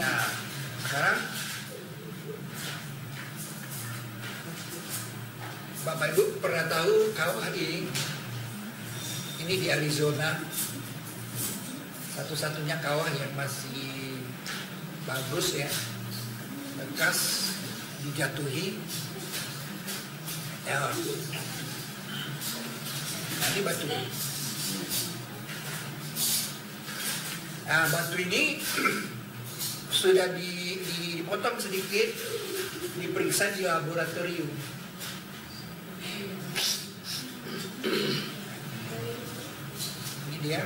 Nah, sekarang Bapak Ibu pernah tahu kawah ini di Arizona, satu-satunya kawah yang masih bagus ya, bekas dijatuhi meteor. Nah, ini batu. Nah, batu ini sudah dipotong sedikit, diperiksa di laboratorium. Ini dia.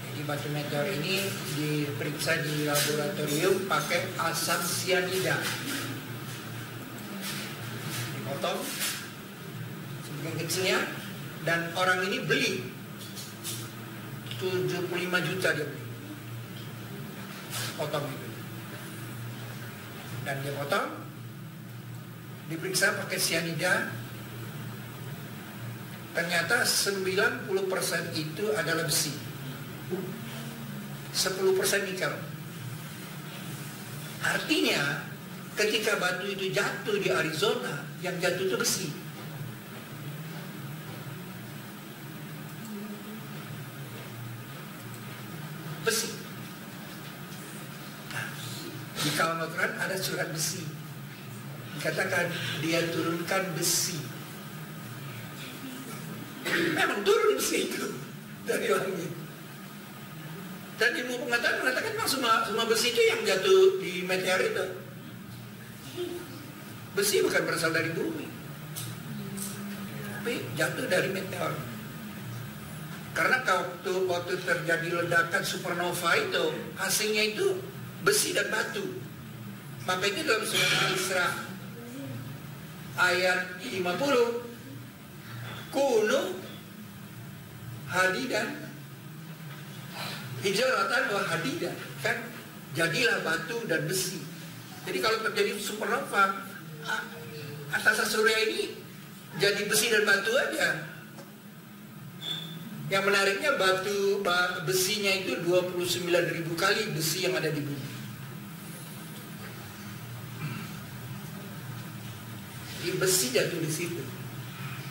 Jadi batu meteor ini diperiksa di laboratorium pakai asam sianida. Dipotong sebagian kecilnya, dan orang ini beli 75 juta dia beli. Potong itu. Dan dia potong, diperiksa pakai sianida, ternyata 90% itu adalah besi, 10% nikel. Artinya ketika batu itu jatuh di Arizona, yang jatuh itu besi. Besi. Di Al-Quran ada surat besi, dikatakan dia turunkan besi. Memang turun besi itu dari langit. Dan ilmu pengetahuan mengatakan semua besi itu yang jatuh di meteor itu. Besi bukan berasal dari bumi, tapi jatuh dari meteor. Karena waktu terjadi ledakan supernova itu, hasilnya itu besi dan batu. Maka itu dalam surat Al-Isra ayat 50, kunu hadidan hijaratan wa hadidan, kan jadilah batu dan besi. Jadi kalau terjadi supernova, angkasa surya ini jadi besi dan batu aja. Yang menariknya besinya itu 29.000 kali besi yang ada di bumi. Jadi besi jatuh di situ.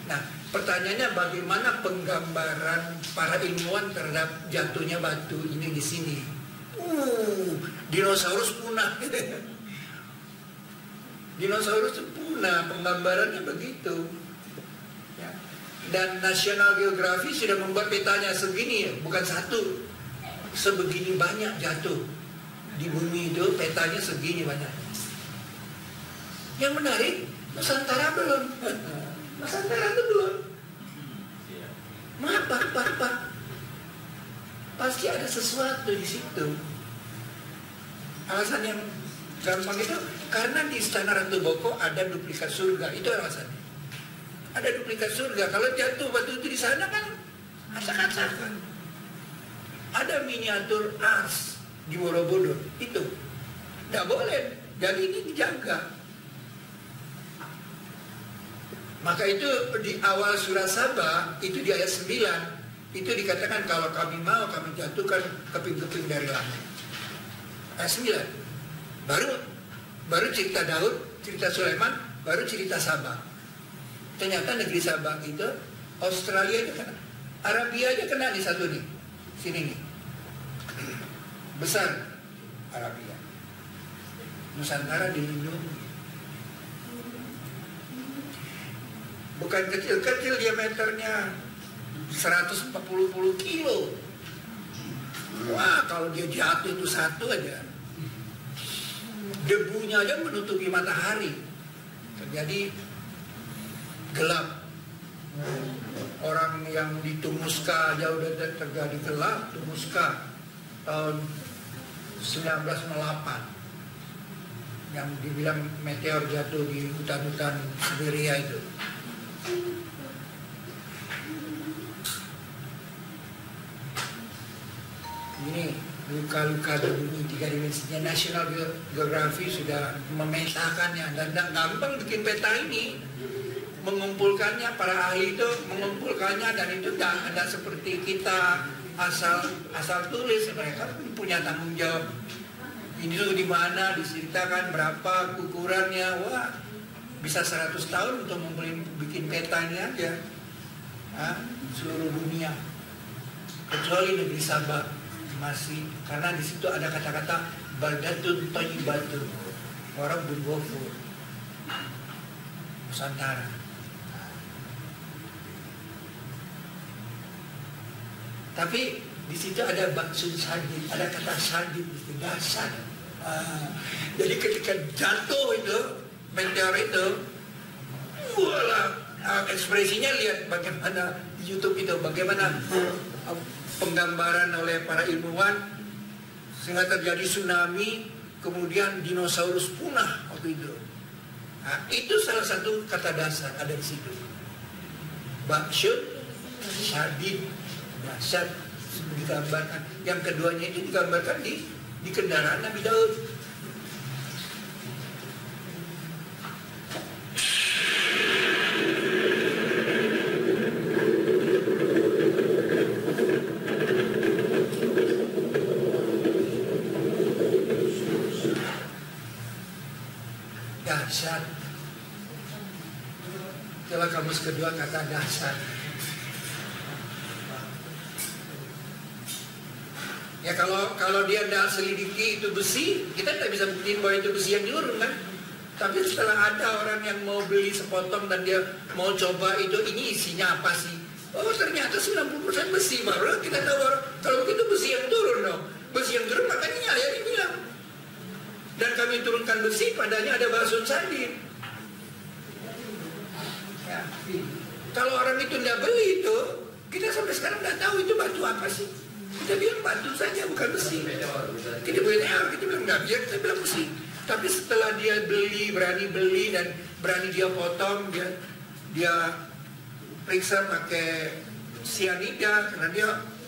Nah, pertanyaannya bagaimana penggambaran para ilmuwan terhadap jatuhnya batu ini di sini? Dinosaurus punah. Dinosaurus punah, penggambarannya begitu. Ya. Dan National Geographic sudah membuat petanya segini, bukan satu, sebegini banyak jatuh di bumi itu, petanya segini banyak. Yang menarik, Nusantara belum. Nusantara itu belum. Apa? Pasti ada sesuatu di situ. Alasan yang gampang itu karena di Istana Ratu Boko ada duplikat surga, itu alasannya. Ada duplikat surga. Kalau jatuh batu itu di sana kan acak-acakan. Ada miniatur Ars di Borobudur, itu tidak boleh. Jadi ini dijaga. Maka itu di awal surah Sabah, itu di ayat 9, itu dikatakan kalau kami mau, kami jatuhkan keping-keping dari langit. Ayat 9. Baru cerita Daud, cerita Sulaiman, baru cerita Sabah. Ternyata negeri Sabah itu, Australia aja kena, Arabia aja kena di satu nih, sini nih, besar Arabia. Nusantara dilindungi. Bukan kecil-kecil, diameternya 140 kilo. Wah, kalau dia jatuh itu satu aja, debunya aja menutupi matahari, terjadi gelap. Orang yang di Tunguska aja udah terjadi gelap. Tunguska tahun 1908 yang dibilang meteor jatuh di hutan-hutan Siberia itu. Ini luka-luka di bumi 3 dimensinya. National Geographic sudah memetakannya, dan gampang bikin peta ini. mengumpulkannya, para ahli itu mengumpulkannya, dan itu tidak seperti kita asal tulis. Mereka punya tanggung jawab. Ini tuh di mana, diceritakan berapa ukurannya. Wah, bisa 100 tahun untuk bikin petanya aja. Seluruh dunia. Kecuali negeri Sabah masih, karena di situ ada kata-kata baldatun thayyibatun, orang berghafur, Nusantara. Tapi di situ ada baksun sadid, ada kata sadid itu dasar. Jadi ketika jatuh itu meteor itu, walah, ekspresinya lihat bagaimana di YouTube itu, bagaimana penggambaran oleh para ilmuwan sehingga terjadi tsunami, kemudian dinosaurus punah waktu itu. Nah, itu salah satu kata dasar ada di situ. Baksun sadid, dasar digambarkan. Yang keduanya itu digambarkan di kendaraan Nabi Daud. Dahsyat. Coba kamus kedua kata dahsyat. Ya kalau dia tidak selidiki itu besi, kita tidak bisa buktiin bahwa itu besi yang diurun kan. Tapi setelah ada orang yang mau beli sepotong dan dia mau coba itu, ini isinya apa sih? Oh ternyata 90% besi, baru kita tahu kalau begitu besi yang turun dong. Besi yang turun makanya ya dibilang. Dan kami turunkan besi, padanya ada baksun sadid. Ya. Kalau orang itu tidak beli itu, kita sampai sekarang tidak tahu itu batu apa sih. Kita bilang batu saja, bukan besi. Kita bilang nggak biar, kita bilang besi. Tapi setelah dia berani beli dan berani dia potong, dia periksa pakai sianida, karena dia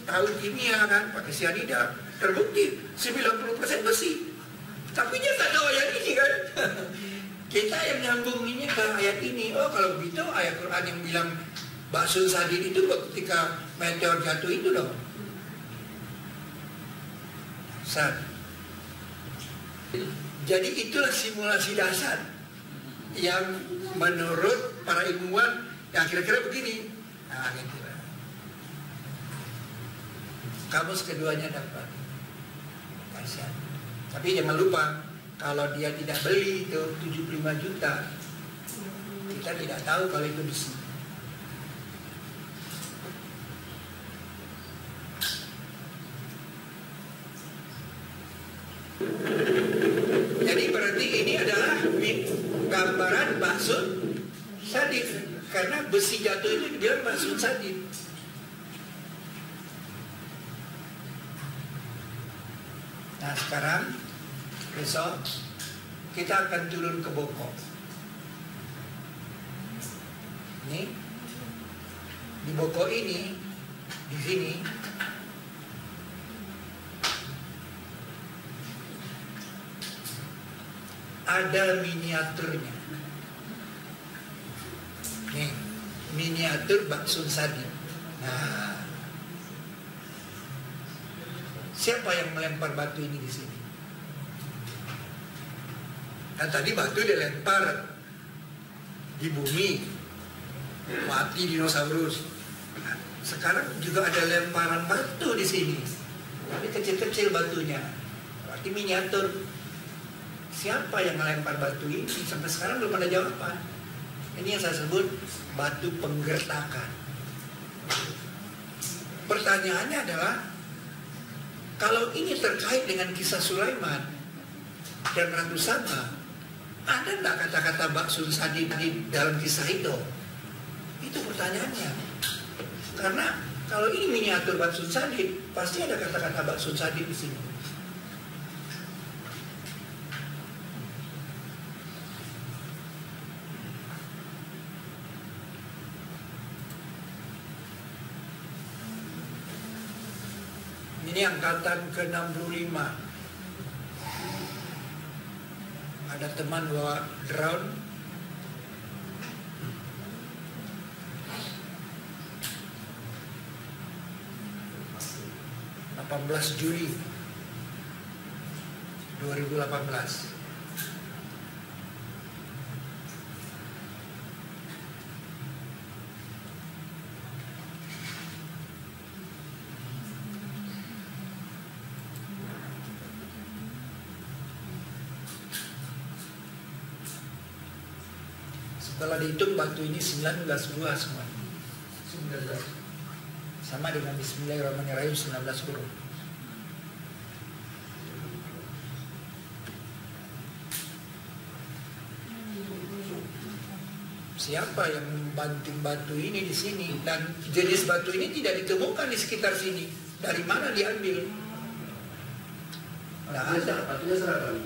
tahu kimia kan, pakai sianida, terbukti 90% besi. Tapi dia tak tahu ayat ini kan. Kita yang nyambunginnya ke ayat ini. Oh kalau begitu ayat Quran yang bilang baksun sadid itu ketika meteor jatuh itu dong. Jadi itulah simulasi dasar yang menurut para ilmuwan ya kira-kira begini. Nah gitu. Kamus keduanya dapat. Kasihan. Tapi jangan lupa, kalau dia tidak beli itu 75 juta, kita tidak tahu kalau itu besi. Jadi berarti ini adalah gambaran baksun sadid, karena besi jatuh itu dibilang baksun sadid. Nah sekarang besok kita akan turun ke Boko. Ini di Boko ini, di sini ada miniaturnya. Nih, miniatur baksun sadid. Nah, siapa yang melempar batu ini di sini? Dan tadi batu dilempar di bumi, mati dinosaurus. Nah, sekarang juga ada lemparan batu di sini, tapi kecil-kecil batunya, berarti miniatur. Siapa yang melempar batu ini? Sampai sekarang belum ada jawaban. Ini yang saya sebut batu penggertakan. Pertanyaannya adalah, kalau ini terkait dengan kisah Sulaiman dan Ratu Saba, ada nggak kata-kata baksun sadid di dalam kisah itu? Itu pertanyaannya. Karena kalau ini miniatur baksun sadid, pasti ada kata-kata baksun sadid di sini. Ini angkatan ke-65. Ada teman bawa drone. 18 Juli 2018. Setelah dihitung batu ini 19 buah semua. 19. Sama dengan Bismillahirrahmanirrahim 19 huruf. Siapa yang membanting batu ini di sini? Dan jenis batu ini tidak ditemukan di sekitar sini. Dari mana diambil? Tidak ada. Batunya seragam.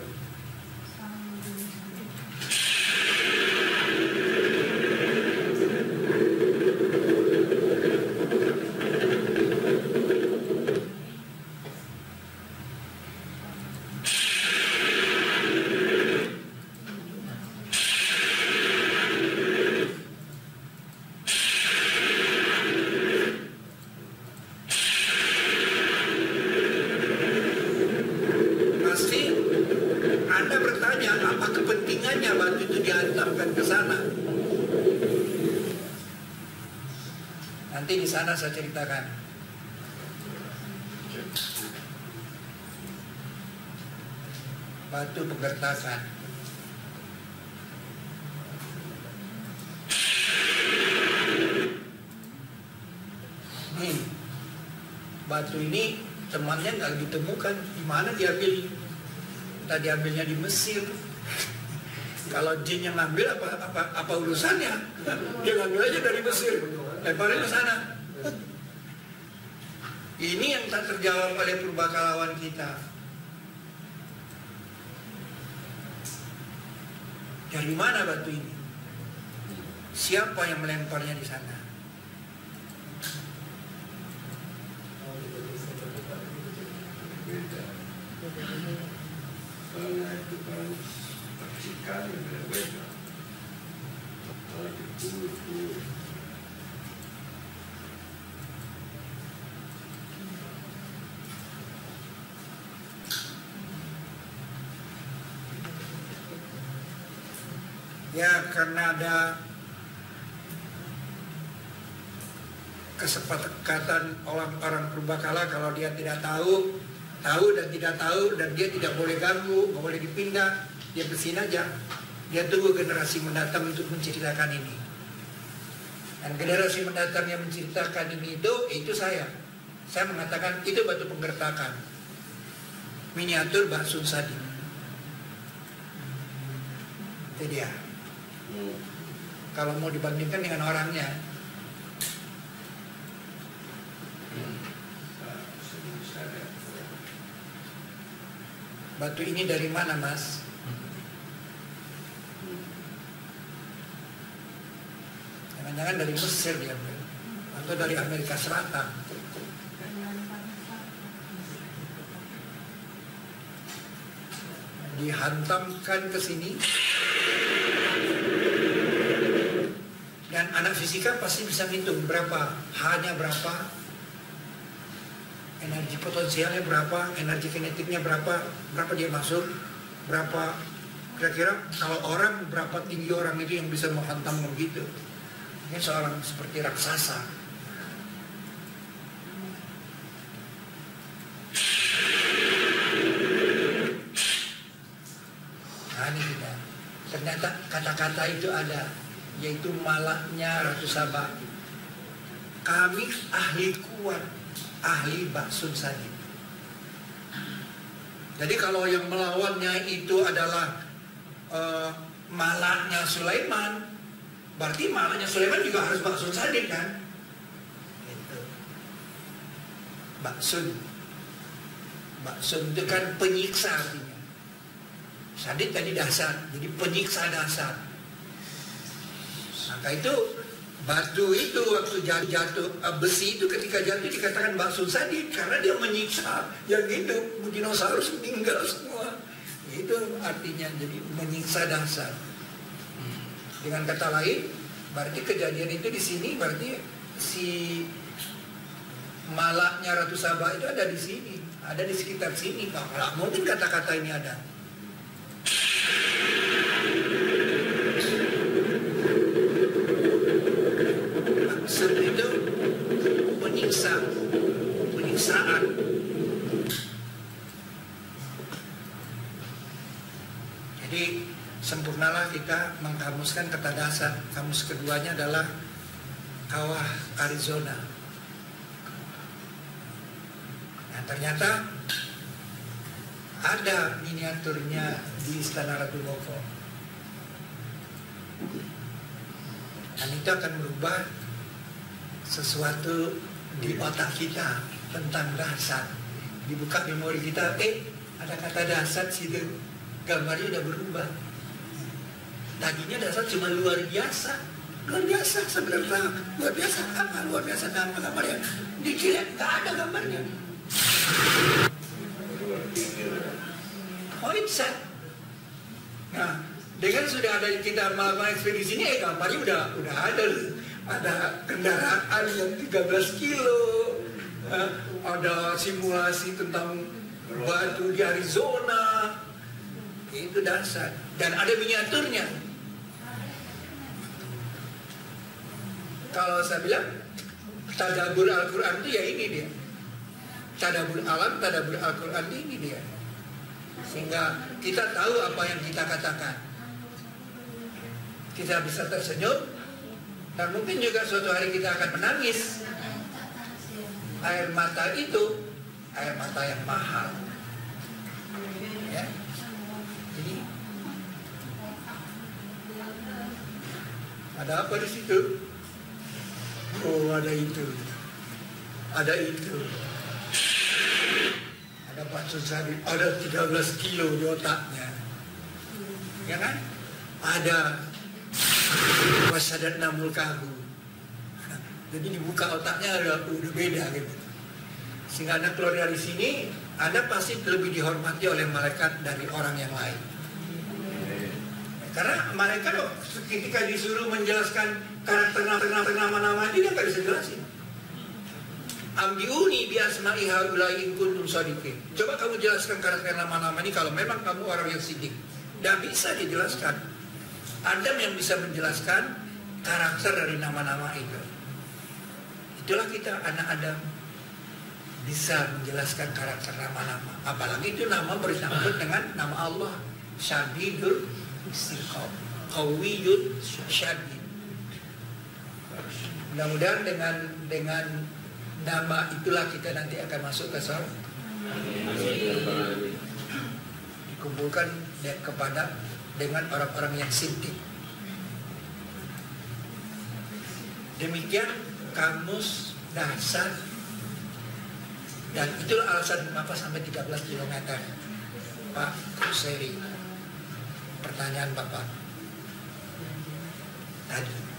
Anda bertanya apa kepentingannya batu itu dihantamkan ke sana? Nanti di sana saya ceritakan. Batu penggertakan. Nih, batu ini temannya nggak ditemukan. Di mana diambil? Entah diambilnya di Mesir. Kalau jin yang ngambil apa urusannya? Dia ngambil aja dari Mesir, lemparin ke sana. Ini yang tak terjawab oleh purbakalawan kita. Dari mana batu ini? Siapa yang melemparnya di sana? Ya, karena ada kesepakatan orang-orang purbakala, kalau dia tidak tahu dan tidak tahu, dan dia tidak boleh ganggu, nggak boleh dipindah, dia bersihin aja. Dia tunggu generasi mendatang untuk menceritakan ini. Dan generasi mendatang yang menceritakan ini itu saya. Saya mengatakan itu batu penggertakan. Miniatur Mbah Sun Sadin. Itu dia. Kalau mau dibandingkan dengan orangnya, batu ini dari mana, Mas? Jangan-jangan dari Mesir diambil, atau dari Amerika Selatan. Dihantamkan ke sini. Dan anak fisika pasti bisa ngitung berapa H-nya berapa, energi potensialnya berapa, energi kinetiknya berapa dia masuk, berapa kira-kira kalau orang, berapa tinggi orang itu yang bisa menghantam begitu. Ini seorang seperti raksasa. Nah ini kita, ternyata kata-kata itu ada, yaitu malaknya Ratu Saba. Kami ahli kuat, ahli Mbah Sun Sadin. Jadi kalau yang melawannya itu adalah malaknya Sulaiman, berarti malaknya Sulaiman juga harus Mbah Sun Sadin kan? Itu. Mbah Sun itu kan penyiksa artinya. Sadin tadi dasar, jadi penyiksa dasar. Maka itu batu itu waktu jatuh besi itu ketika jatuh dikatakan Mbah Sun Sadin karena dia menyiksa yang hidup, dinosaurus meninggal semua. Itu artinya jadi menyiksa dasar. Dengan kata lain, berarti kejadian itu di sini berarti si malaknya Ratu Saba itu ada di sini, ada di sekitar sini. Kalau mungkin kata-kata ini ada. Maksud itu penyiksaan. Jadi sempurnalah kita mengkamuskan kata dasar. Kamus keduanya adalah kawah Arizona. Nah, ternyata ada miniaturnya di Istana Ratu Boko. Dan itu akan merubah sesuatu di otak kita tentang dasar. Dibuka memori kita, ada kata dasar situ, gambarnya udah berubah. Tadinya dasar cuma luar biasa sebenarnya, luar biasa apa? Luar biasa gambar yang dikira nggak ada gambarnya. Hoitsan. Nah, dengan sudah ada kita melakukan ekspedisi ini, gambarnya udah ada kendaraan yang 13 kilo, ada simulasi tentang batu di Arizona, itu dasar, dan ada miniaturnya. Kalau saya bilang tadabbur Al-Quran itu ya ini dia, tadabbur alam, tadabbur Al-Quran ini dia, sehingga kita tahu apa yang kita katakan, kita bisa tersenyum, dan mungkin juga suatu hari kita akan menangis. Air mata itu air mata yang mahal, ya. Jadi ada apa di situ? Oh, ada itu, ada batu sabit, ada 13 kilo di otaknya, ya kan? Ada wasadat namul kahu. Jadi dibuka otaknya udah beda gitu. Sehingga Anda keluar dari sini, Anda pasti lebih dihormati oleh malaikat dari orang yang lain. Karena malaikat ketika disuruh menjelaskan karakter nama-nama ini, dia nggak bisa jelasin. Ambiuni bi asma'i haula'i in kuntum shadiqin. Coba kamu jelaskan karakter nama-nama ini kalau memang kamu orang yang sidik. Tidak bisa dijelaskan. Adam yang bisa menjelaskan karakter dari nama-nama itu. Itulah kita, anak Adam, bisa menjelaskan karakter nama-nama. Apalagi itu nama bersambut dengan nama Allah, Syadidul Istiqam, Qawiyun Syadid. Mudah-mudahan dengan nama itulah kita nanti akan masuk ke surga. Dikumpulkan kepada dengan orang-orang yang sintik. Demikian kamus dasar, dan itulah alasan mengapa sampai 13 km. Pak Kuseri, pertanyaan Bapak tadi.